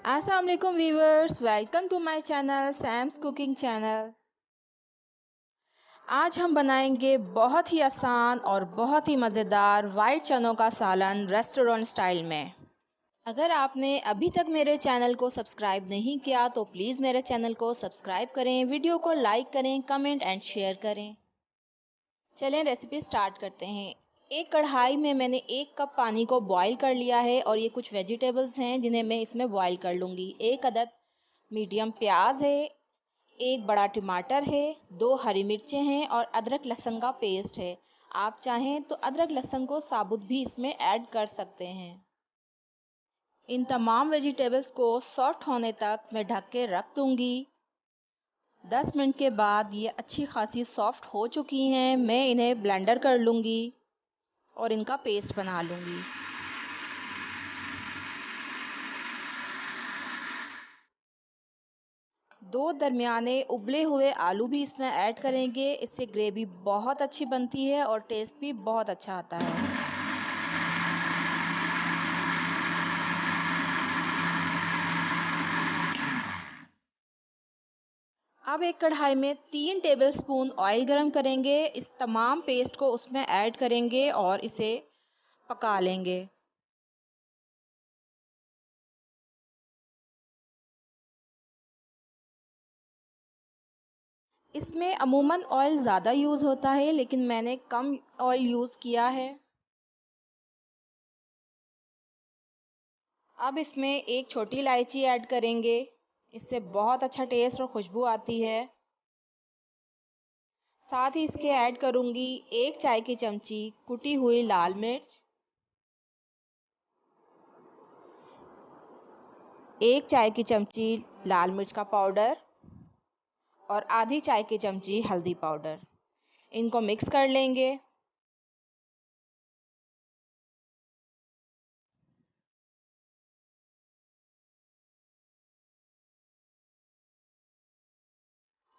अस्सलाम वालेकुम viewers, welcome to my channel Sam's cooking channel. आज हम बनाएंगे बहुत ही आसान और बहुत ही मज़ेदार वाइट चनों का सालन रेस्टोरेंट स्टाइल में। अगर आपने अभी तक मेरे चैनल को सब्सक्राइब नहीं किया तो प्लीज़ मेरे चैनल को सब्सक्राइब करें, वीडियो को लाइक करें, कमेंट एंड शेयर करें। चलें रेसिपी स्टार्ट करते हैं। एक कढ़ाई में मैंने 1 कप पानी को बॉईल कर लिया है और ये कुछ वेजिटेबल्स हैं जिन्हें मैं इसमें बॉईल कर लूँगी। 1 अदद मीडियम प्याज है, 1 बड़ा टमाटर है, 2 हरी मिर्चें हैं और अदरक लहसुन का पेस्ट है। आप चाहें तो अदरक लहसुन को साबुत भी इसमें ऐड कर सकते हैं। इन तमाम वेजिटेबल्स को सॉफ्ट होने तक मैं ढक के रख दूँगी। 10 मिनट के बाद ये अच्छी खासी सॉफ्ट हो चुकी हैं। मैं इन्हें ब्लेंडर कर लूँगी और इनका पेस्ट बना लूँगी। दो दरमियाने उबले हुए आलू भी इसमें ऐड करेंगे। इससे ग्रेवी बहुत अच्छी बनती है और टेस्ट भी बहुत अच्छा आता है। अब एक कढ़ाई में 3 टेबलस्पून ऑयल गरम करेंगे। इस तमाम पेस्ट को उसमें ऐड करेंगे और इसे पका लेंगे। इसमें अमूमन ऑयल ज़्यादा यूज़ होता है लेकिन मैंने कम ऑयल यूज़ किया है। अब इसमें एक छोटी इलायची ऐड करेंगे। इससे बहुत अच्छा टेस्ट और खुशबू आती है। साथ ही इसके ऐड करूँगी 1 चाय की चमची कुटी हुई लाल मिर्च, 1 चाय की चमची लाल मिर्च का पाउडर और आधी चाय की चमची हल्दी पाउडर। इनको मिक्स कर लेंगे।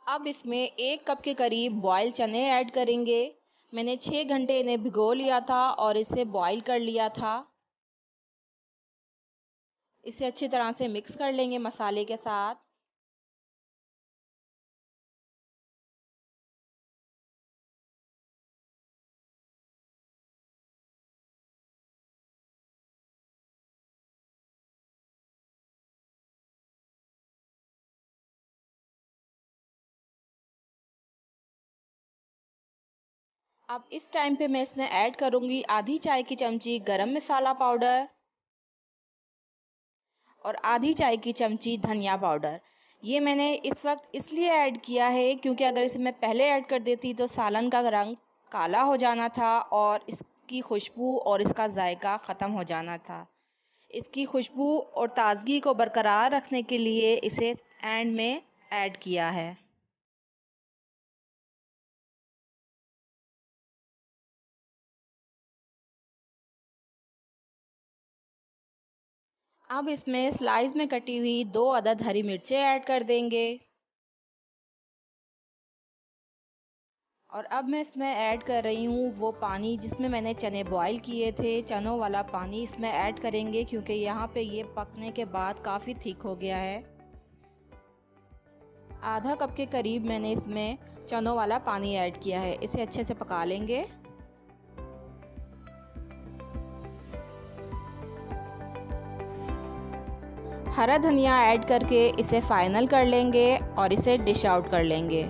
अब इसमें 1 कप के करीब बॉयल चने ऐड करेंगे। मैंने 6 घंटे इन्हें भिगो लिया था और इसे बॉयल कर लिया था। इसे अच्छी तरह से मिक्स कर लेंगे मसाले के साथ। अब इस टाइम पे मैं इसमें ऐड करूँगी आधी चाय की चमची गरम मसाला पाउडर और आधी चाय की चमची धनिया पाउडर। ये मैंने इस वक्त इसलिए ऐड किया है क्योंकि अगर इसे मैं पहले ऐड कर देती तो सालन का रंग काला हो जाना था और इसकी खुशबू और इसका जायका ख़त्म हो जाना था। इसकी खुशबू और ताज़गी को बरकरार रखने के लिए इसे एंड में ऐड किया है। अब इसमें स्लाइस में कटी हुई 2 अदद हरी मिर्चें ऐड कर देंगे और अब मैं इसमें ऐड कर रही हूँ वो पानी जिसमें मैंने चने बॉईल किए थे। चनों वाला पानी इसमें ऐड करेंगे क्योंकि यहाँ पे ये पकने के बाद काफ़ी थिक हो गया है। आधा कप के करीब मैंने इसमें चनों वाला पानी ऐड किया है। इसे अच्छे से पका लेंगे। हरा धनिया ऐड करके इसे फाइनल कर लेंगे और इसे डिश आउट कर लेंगे।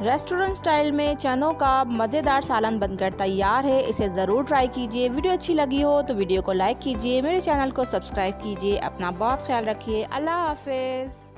रेस्टोरेंट स्टाइल में चनों का मज़ेदार सालन बनकर तैयार है। इसे ज़रूर ट्राई कीजिए। वीडियो अच्छी लगी हो तो वीडियो को लाइक कीजिए, मेरे चैनल को सब्सक्राइब कीजिए। अपना बहुत ख्याल रखिए। अल्लाह हाफ़िज़।